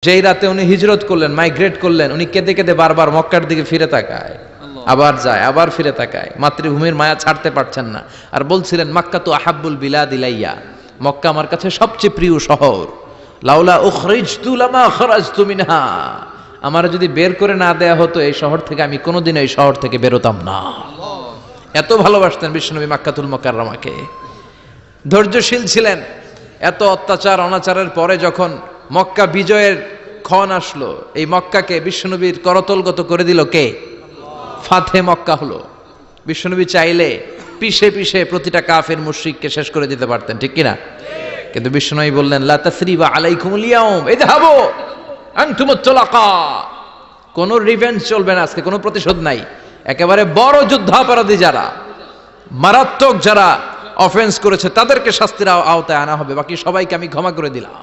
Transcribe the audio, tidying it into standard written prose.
যেই রাতে উনি হিজরত করলেন, মাইগ্রেট করলেন, উনি কেঁদে কেঁদে বারবার মক্কার দিকে ফিরে তাকায়, আবার যায়, আবার ফিরে তাকায়, মাতৃভূমির মায়া ছাড়তে পারছেন না। আর বলছিলেন, মাক্কা তো আহাব্বুল বিলাদ ইলাইয়া, মক্কা আমার কাছে সবচেয়ে প্রিয় শহর। লাউলা উখরিজতু লামা খরাজতু মিনহা, আমার যদি বের করে না দেয়া হতো এই শহর থেকে, আমি কোনোদিন এই শহর থেকে বেরোতাম না। এত ভালোবাসতেন বিশ্বনবী মাক্কাতুল মুকাররমাকে, ধৈর্যশীল ছিলেন। এত অত্যাচার অনাচারের পরে যখন মক্কা বিজয়ের ক্ষণ আসলো, এই মক্কাকে বিশ্বনবীর করতলগত করে দিল কে? ফাতে মক্কা হলো। বিশ্বনবী চাইলে পিষে পিষে প্রতিটা কাফের মুশরিককে শেষ করে দিতে পারতেন, ঠিক কিনা? কিন্তু বিশ্বনবী বললেন, লা তাসরিবা আলাইকুমুল ইয়াউম ইযহাবু আনতুমুত তুলাকা, কোনো রিভেঞ্জ চলবে না আজকে, কোনো প্রতিশোধ নাই। একেবারে বড় যুদ্ধাপরাধী যারা, মারাত্মক যারা অফেন্স করেছে, তাদেরকে শাস্তির আওতায় আনা হবে, বাকি সবাইকে আমি ক্ষমা করে দিলাম।